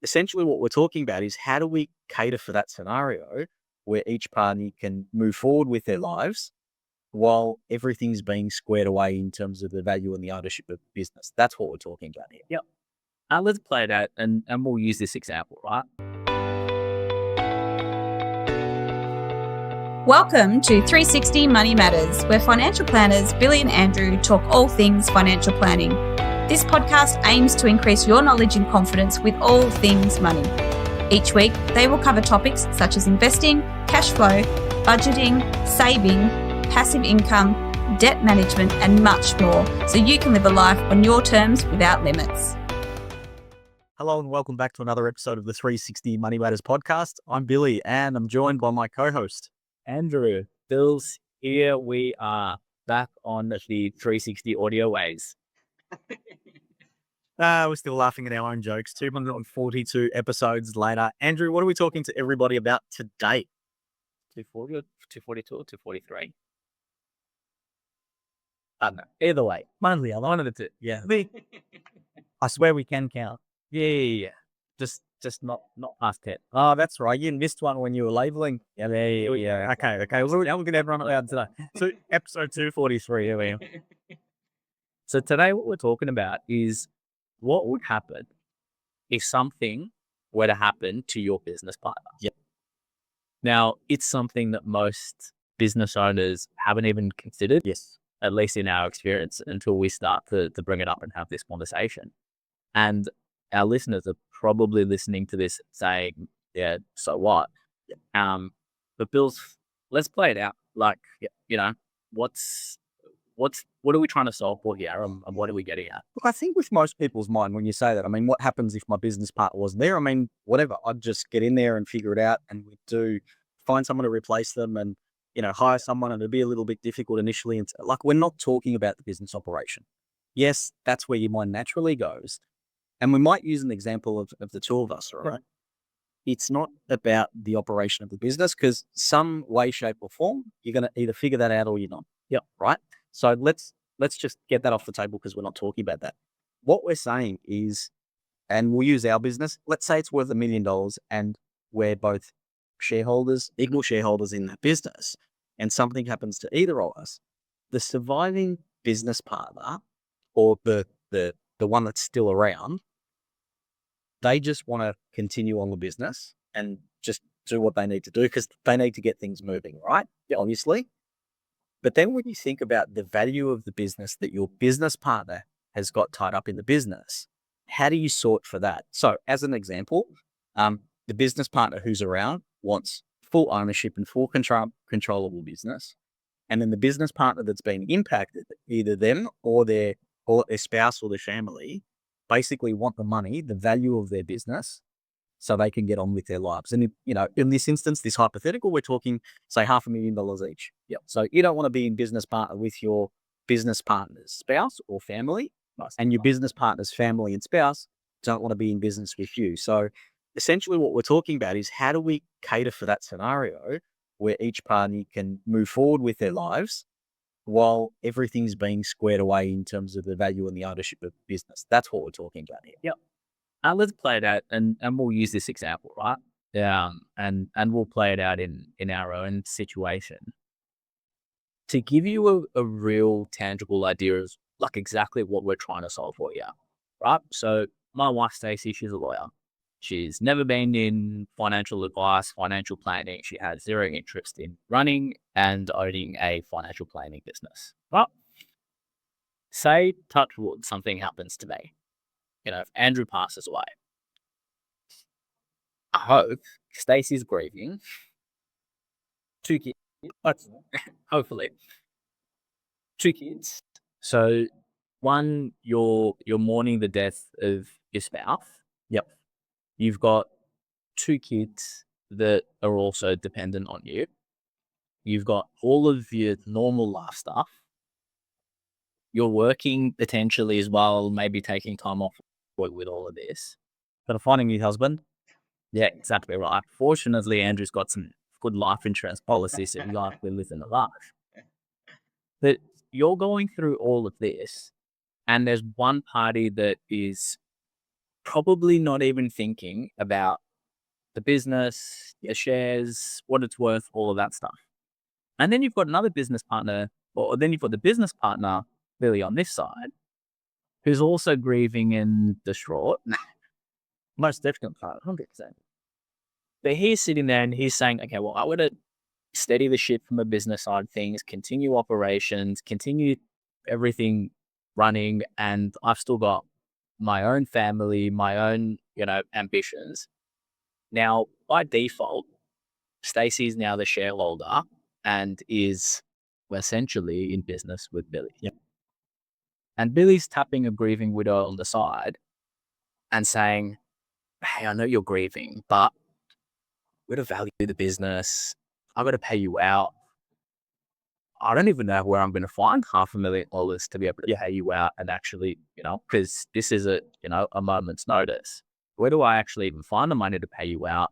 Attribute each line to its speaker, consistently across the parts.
Speaker 1: essentially what we're talking about is how do we cater for that scenario where each party can move forward with their lives while everything's being squared away in terms of the value and the ownership of business. That's what we're talking about here.
Speaker 2: Yep. Let's play it out and we'll use this example, right?
Speaker 3: Welcome to 360 Money Matters, where financial planners Billy and Andrew talk all things financial planning. This podcast aims to increase your knowledge and confidence with all things money. Each week, they will cover topics such as investing, cash flow, budgeting, saving, passive income, debt management, and much more, so you can live a life on your terms without limits.
Speaker 1: Hello and welcome back to another episode of the 360 Money Matters podcast. I'm Billy and I'm joined by my co-host,
Speaker 2: Andrew. Bills, here we are back on the 360 audio ways.
Speaker 1: We're still laughing at our own jokes. 242 episodes later. Andrew, what are we talking to everybody about today?
Speaker 2: 240 or 242 or 243? I don't know. Either way. One of the two.
Speaker 1: Yeah.
Speaker 2: I swear we can count. Yeah. Just not past 10.
Speaker 1: Oh, that's right. You missed one when you were labeling.
Speaker 2: Yeah.
Speaker 1: Okay. We're going to run it loud today. So episode 243. Here we are.
Speaker 2: So today what we're talking about is what would happen if something were to happen to your business partner.
Speaker 1: Yep.
Speaker 2: Now, it's something that most business owners haven't even considered.
Speaker 1: Yes.
Speaker 2: At least in our experience, until we start to bring it up and have this conversation. And our listeners are probably listening to this saying, yeah, so what? But Bills, let's play it out. Like, you know, what are we trying to solve for here, and what are we getting at?
Speaker 1: Look, I think with most people's mind, when you say that, I mean, what happens if my business partner wasn't there? I mean, whatever, I'd just get in there and figure it out, and find someone to replace them and, hire someone, and it'd be a little bit difficult initially. And like, we're not talking about the business operation. Yes, that's where your mind naturally goes. And we might use an example of the two of us, right?
Speaker 2: Right.
Speaker 1: It's not about the operation of the business, because some way, shape or form, you're going to either figure that out or you're not.
Speaker 2: Yep.
Speaker 1: Right. So let's just get that off the table, because we're not talking about that. What we're saying is, and we'll use our business, let's say it's worth $1 million and we're both shareholders, equal shareholders in that business, and something happens to either of us, the surviving business partner, or the one that's still around, they just want to continue on the business and just do what they need to do, because they need to get things moving, right? Yeah, obviously. But then when you think about the value of the business that your business partner has got tied up in the business, how do you sort for that? So as an example, the business partner who's around wants full ownership and full controllable business. And then the business partner that's been impacted, either them or their spouse or their family, basically want the money, the value of their business, so they can get on with their lives. And, in this instance, this hypothetical, we're talking, say, $500,000 each.
Speaker 2: Yep.
Speaker 1: So you don't want to be in business partner with your business partner's spouse or family, and your business partner's family and spouse don't want to be in business with you. So essentially what we're talking about is how do we cater for that scenario where each party can move forward with their lives while everything's being squared away in terms of the value and the ownership of business. That's what we're talking about here.
Speaker 2: Yep. Let's play it out and we'll use this example, right? And we'll play it out in our own situation to give you a real tangible idea of like exactly what we're trying to solve for here, right? So my wife, Stacey, she's a lawyer. She's never been in financial advice, financial planning. She has zero interest in running and owning a financial planning business. Well, say, touch wood, something happens to me. If Andrew passes away, I hope Stacey's grieving. 2 kids, hopefully. 2 kids. So one, you're mourning the death of your spouse.
Speaker 1: Yep.
Speaker 2: You've got 2 kids that are also dependent on you. You've got all of your normal life stuff. You're working potentially as well, maybe taking time off with all of this.
Speaker 1: But finding a new husband.
Speaker 2: Yeah, exactly right. Fortunately, Andrew's got some good life insurance policies that likely live in the life. But you're going through all of this, and there's one party that is probably not even thinking about the business, the shares, what it's worth, all of that stuff. And then you've got another business partner, or then you've got the business partner, Billy, on this side, who's also grieving and distraught. Most definitely, 100%. But he's sitting there and he's saying, okay, well, I would have steady the ship from a business side of things, continue operations, continue everything running, and I've still got my own family, my own, ambitions. Now, by default, Stacey's now the shareholder and is essentially in business with Billy.
Speaker 1: Yep.
Speaker 2: And Billy's tapping a grieving widow on the side and saying, hey, I know you're grieving, but we're to value the business. I've got to pay you out. I don't even know where I'm going to find $500,000 to be able to pay you out and actually, because this is a moment's notice. Where do I actually even find the money to pay you out?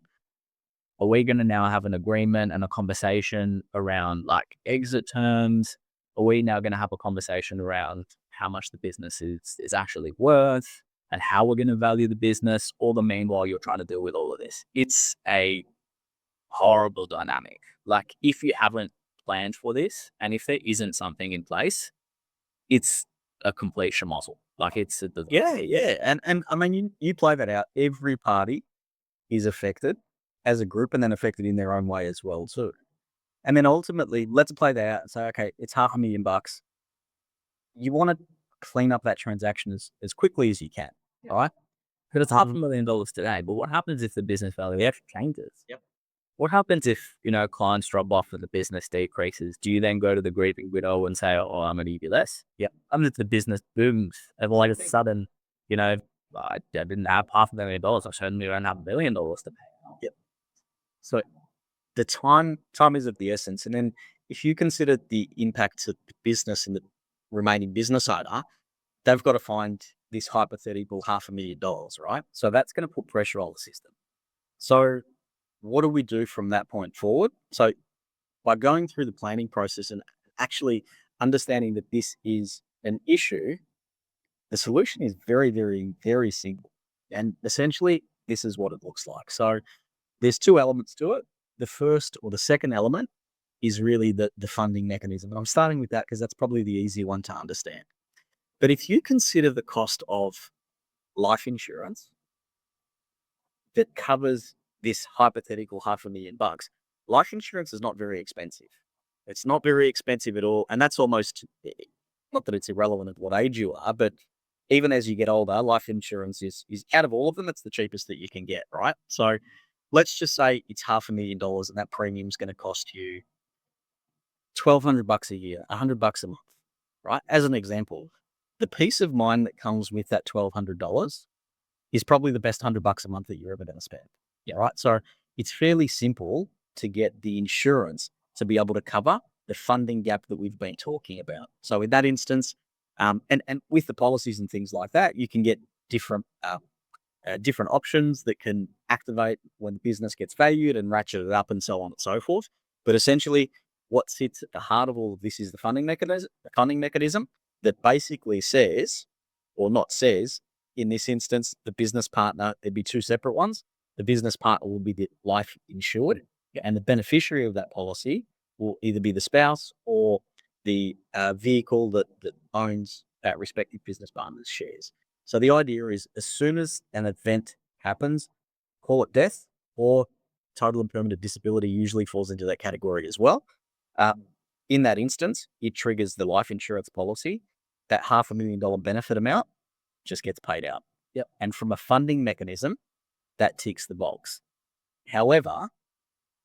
Speaker 2: Are we going to now have an agreement and a conversation around like exit terms? Are we now going to have a conversation around how much the business is actually worth and how we're going to value the business? All the meanwhile, you're trying to deal with all of this. It's a horrible dynamic. Like if you haven't planned for this and if there isn't something in place, it's a complete schmozzle. Like it's a disaster.
Speaker 1: Yeah. And I mean, you play that out. Every party is affected as a group and then affected in their own way as well too. And then ultimately, let's play that out and say, okay, it's $500,000. You want to clean up that transaction as quickly as you can, right?
Speaker 2: Because it's $500,000 today, but what happens if the business value actually changes?
Speaker 1: Yep.
Speaker 2: What happens if, clients drop off and the business decreases? Do you then go to the grieving widow and say, oh, I'm going to give you less?
Speaker 1: Yep.
Speaker 2: If the business booms and all of a sudden, I didn't have $500,000. I certainly don't have $1 million to pay.
Speaker 1: Yep. So the time is of the essence. And then if you consider the impact to the business and the remaining business owner, they've got to find this hypothetical $500,000, right? So that's going to put pressure on the system. So what do we do from that point forward? So by going through the planning process and actually understanding that this is an issue, the solution is very, very, very simple. And essentially, this is what it looks like. So there's two elements to it. The first or the second element is really the funding mechanism. And I'm starting with that because that's probably the easy one to understand. But if you consider the cost of life insurance that covers this hypothetical $500,000, life insurance is not very expensive. It's not very expensive at all. And that's almost, not that it's irrelevant at what age you are, but even as you get older, life insurance is out of all of them, it's the cheapest that you can get, right? So let's just say it's $500,000 and that premium is going to cost you $1,200 a year, $100 a month, right? As an example, the peace of mind that comes with that $1,200 is probably the best $100 a month that you're ever going to spend. Yeah, right. So it's fairly simple to get the insurance to be able to cover the funding gap that we've been talking about. So in that instance, and with the policies and things like that, you can get different options that can activate when the business gets valued and ratchet it up and so on and so forth. But essentially, what sits at the heart of all of this is the funding mechanism that basically says, or not says, in this instance, the business partner, there'd be two separate ones. The business partner will be the life insured, and the beneficiary of that policy will either be the spouse or the vehicle that owns that respective business partner's shares. So the idea is as soon as an event happens, call it death or total and permanent disability usually falls into that category as well. In that instance, it triggers the life insurance policy. That $500,000 benefit amount just gets paid out.
Speaker 2: Yep.
Speaker 1: And from a funding mechanism, that ticks the box. However,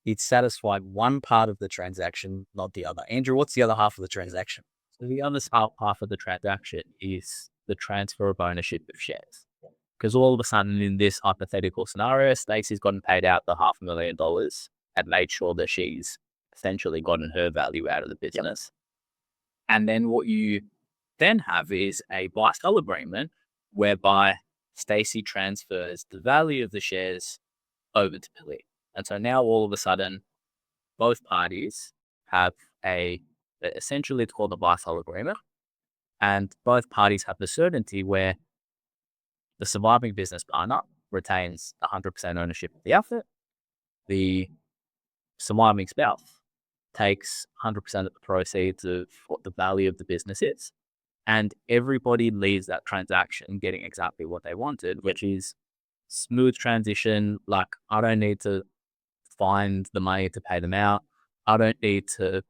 Speaker 1: it's satisfied one part of the transaction, not the other. Andrew, what's the other half of the transaction?
Speaker 2: So the other half of the transaction is the transfer of ownership of shares. Because all of a sudden in this hypothetical scenario, Stacey's gotten paid out the $500,000 and made sure that she's essentially gotten her value out of the business. Yep. And then what you then have is a buy-sell agreement whereby Stacey transfers the value of the shares over to Billy. And so now all of a sudden, both parties have essentially it's called a buy-sell agreement. And both parties have the certainty where the surviving business partner retains 100% ownership of the asset. The surviving spouse takes 100% of the proceeds of what the value of the business is. And everybody leaves that transaction getting exactly what they wanted, which is smooth transition. Like, I don't need to find the money to pay them out. I don't need to,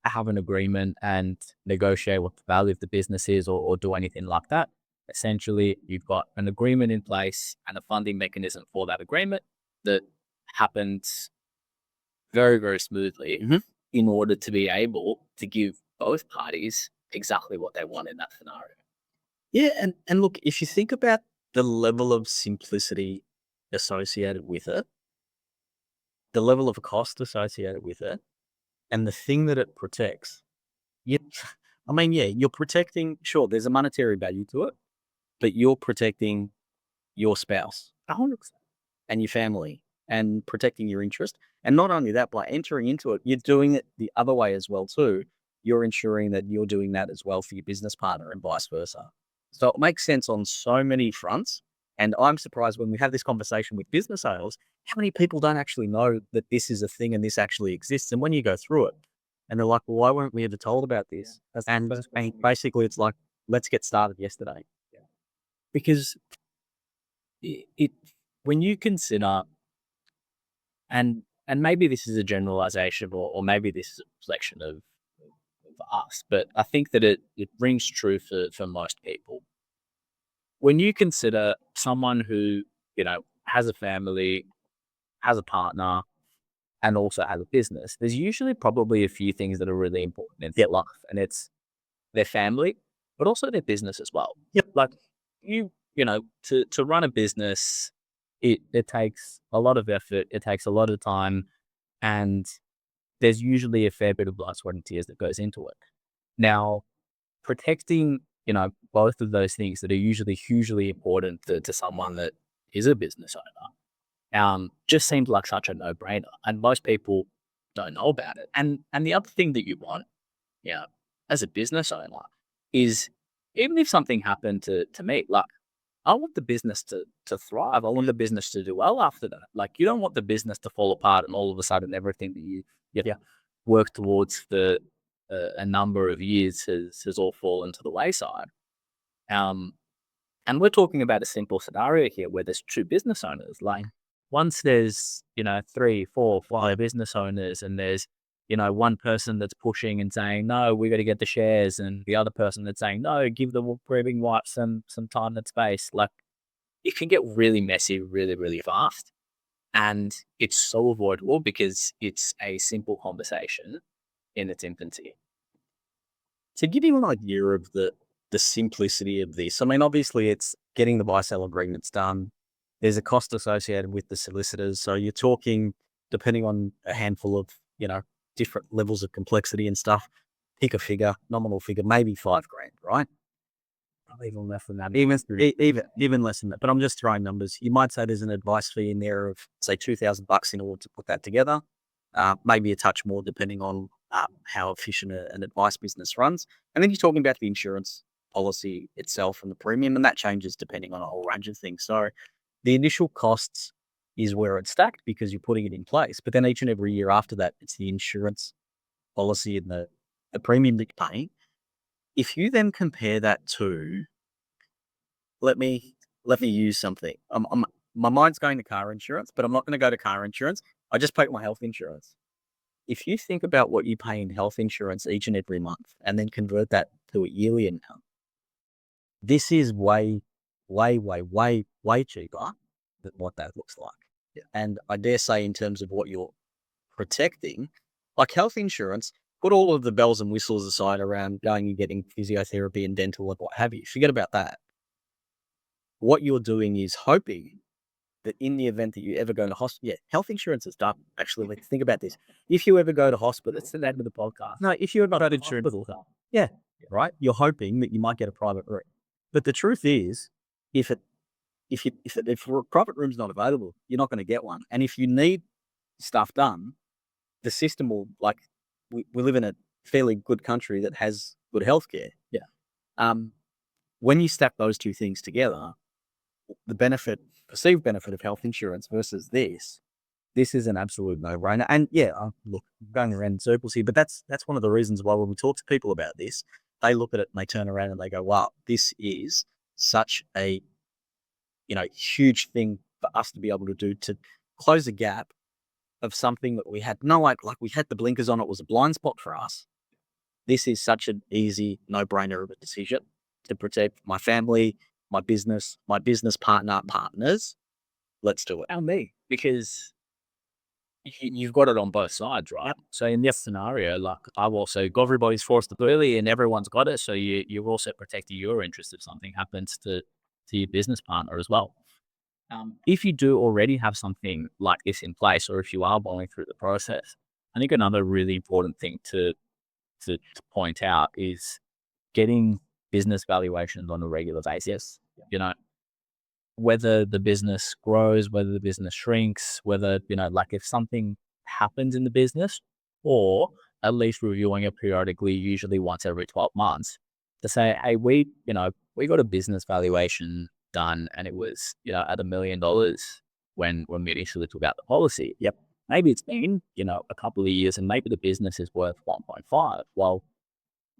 Speaker 2: have an agreement and negotiate what the value of the business is or do anything like that. Essentially, you've got an agreement in place and a funding mechanism for that agreement that happens very, very smoothly in order to be able to give both parties exactly what they want in that scenario.
Speaker 1: Yeah, and look, if you think about the level of simplicity associated with it, the level of cost associated with it, and the thing that it protects, you're protecting, sure, there's a monetary value to it, but you're protecting your spouse
Speaker 2: 100%.
Speaker 1: and your family and protecting your interest. And not only that, by entering into it, you're doing it the other way as well too. You're ensuring that you're doing that as well for your business partner and vice versa. So it makes sense on so many fronts. And I'm surprised when we have this conversation with business owners, how many people don't actually know that this is a thing and this actually exists. And when you go through it and they're like, well, why weren't we ever told about this? And basically it's like, let's get started yesterday.
Speaker 2: Because it when you consider, and maybe this is a generalization or maybe this is a reflection of us, but I think that it rings true for most people. When you consider someone who, has a family, has a partner, and also has a business, there's usually probably a few things that are really important in their life, and it's their family, but also their business as well.
Speaker 1: Yep.
Speaker 2: Like to run a business, it takes a lot of effort, it takes a lot of time, and there's usually a fair bit of blood, sweat, and tears that goes into it. Now, protecting, both of those things that are usually hugely important to someone that is a business owner, just seems like such a no-brainer, and most people don't know about it. And the other thing that you want, as a business owner, is even if something happened to me, like, I want the business to thrive. I want the business to do well after that. Like, you don't want the business to fall apart and all of a sudden everything that you work towards for a number of years has all fallen to the wayside. And we're talking about a simple scenario here where there's two business owners. Like, once there's 3, 4, 5 business owners, and there's one person that's pushing and saying, no, we got to get the shares, and the other person that's saying, no, give the grieving wife some time and space. Like, it can get really messy really, really fast. And it's so avoidable because it's a simple conversation in its infancy.
Speaker 1: To give you an idea of the simplicity of this, I mean, obviously it's getting the buy-sell agreements done. There's a cost associated with the solicitors. So you're talking, depending on a handful of, different levels of complexity and stuff, pick a figure, nominal figure, maybe $5,000, right?
Speaker 2: Probably even less than that.
Speaker 1: Even less than that. But I'm just throwing numbers. You might say there's an advice fee in there of, say, $2,000 in order to put that together. Maybe a touch more depending on how efficient an advice business runs. And then you're talking about the insurance policy itself and the premium, and that changes depending on a whole range of things. So the initial costs is where it's stacked because you're putting it in place. But then each and every year after that, it's the insurance policy and the premium that you're paying. If you then compare that to, let me use something. My mind's going to car insurance, but I'm not going to go to car insurance. I just pay my health insurance. If you think about what you pay in health insurance each and every month and then convert that to a yearly income, this is way, way, way, way, way cheaper than what that looks like. Yeah. And I dare say in terms of what you're protecting, like health insurance, put all of the bells and whistles aside around going and getting physiotherapy and dental and what have you. Forget about that. What you're doing is hoping that in the event that you ever go to hospital, health insurance is dumb. Actually, like, think about this. If you ever go to hospital,
Speaker 2: That's the name of the podcast.
Speaker 1: No, if you're not at insurance, right, you're hoping that you might get a private room. But the truth is, if a private room's not available, you're not going to get one. And if you need stuff done, the system will, like, we live in a fairly good country that has good healthcare. Yeah. When you stack those two things together, the perceived benefit of health insurance versus this is an absolute no-brainer. And yeah, look, I'm going around in circles here, but that's one of the reasons why when we talk to people about this, they look at it and they turn around and they go, wow, this is such a, huge thing for us to be able to do to close a gap of something that we had like we had the blinkers on, it was a blind spot for us. This is such an easy no-brainer of a decision to protect my family, my business partners. Let's do it.
Speaker 2: And me, because you've got it on both sides, right?
Speaker 1: Yep.
Speaker 2: So in this scenario, like I've also got everybody's forced to early and everyone's got it. So you're also protecting your interest if something happens to your business partner as well. If you do already have something like this in place, or if you are going through the process, I think another really important thing to point out is getting business valuations on a regular basis. Whether the business grows, whether the business shrinks, whether, like if something happens in the business, or at least reviewing it periodically, usually once every 12 months, to say, hey, we got a business valuation done and it was, at $1 million when we initially took out the policy.
Speaker 1: Yep.
Speaker 2: Maybe it's been, a couple of years and maybe the business is worth 1.5. Well,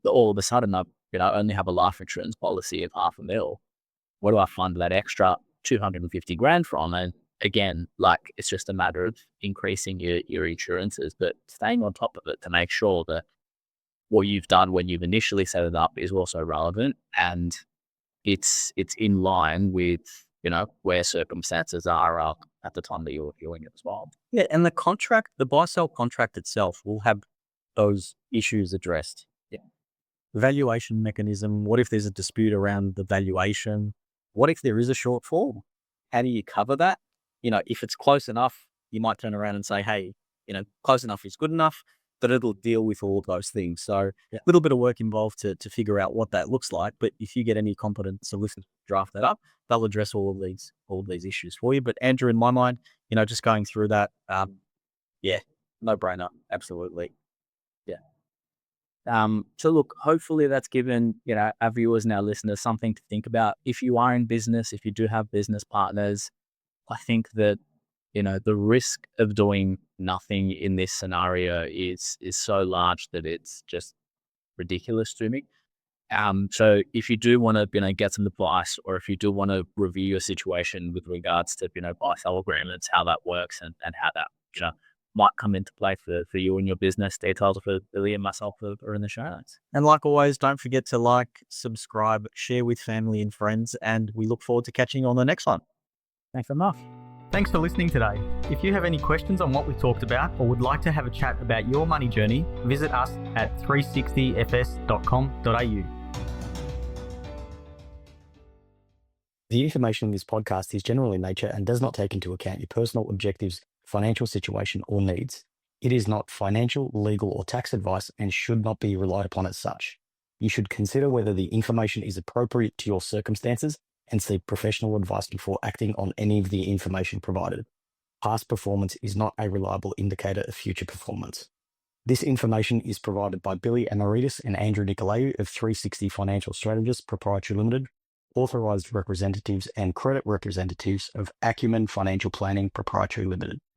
Speaker 2: all of a sudden I only have a life insurance policy of $500,000. Where do I fund that extra $250,000 from? And again, like it's just a matter of increasing your insurances, but staying on top of it to make sure that what you've done when you've initially set it up is also relevant and it's in line with, where circumstances are at the time that you're doing it as well.
Speaker 1: Yeah, and the buy-sell contract itself will have those issues addressed.
Speaker 2: Yeah.
Speaker 1: Valuation mechanism. What if there's a dispute around the valuation? What if there is a shortfall? How do you cover that? If it's close enough, you might turn around and say, hey, close enough is good enough, that it'll deal with all of those things. So a little bit of work involved to figure out what that looks like. But if you get any competent solicitors to draft that up, they'll address all of these issues for you. But Andrew, in my mind, just going through that, no brainer. Absolutely.
Speaker 2: So look, hopefully that's given, our viewers and our listeners something to think about. If you are in business, if you do have business partners, I think that, the risk of doing nothing in this scenario is so large that it's just ridiculous to me. So if you do want to, get some advice, or if you do want to review your situation with regards to, buy-sell agreements, how that works and how that, might come into play for you and your business, details for Billy and myself are in the show notes.
Speaker 1: And like always, don't forget to like, subscribe, share with family and friends, and we look forward to catching you on the next one.
Speaker 2: Thanks very much.
Speaker 4: Thanks for listening today. If you have any questions on what we talked about or would like to have a chat about your money journey, visit us at 360fs.com.au.
Speaker 5: The information in this podcast is general in nature and does not take into account your personal objectives, financial situation, or needs. It is not financial, legal, or tax advice and should not be relied upon as such. You should consider whether the information is appropriate to your circumstances and seek professional advice before acting on any of the information provided. Past performance is not a reliable indicator of future performance. This information is provided by Billy Amaritis and Andrew Nicolaou of 360 Financial Strategists Proprietary Limited, authorised representatives and credit representatives of Acumen Financial Planning Proprietary Limited.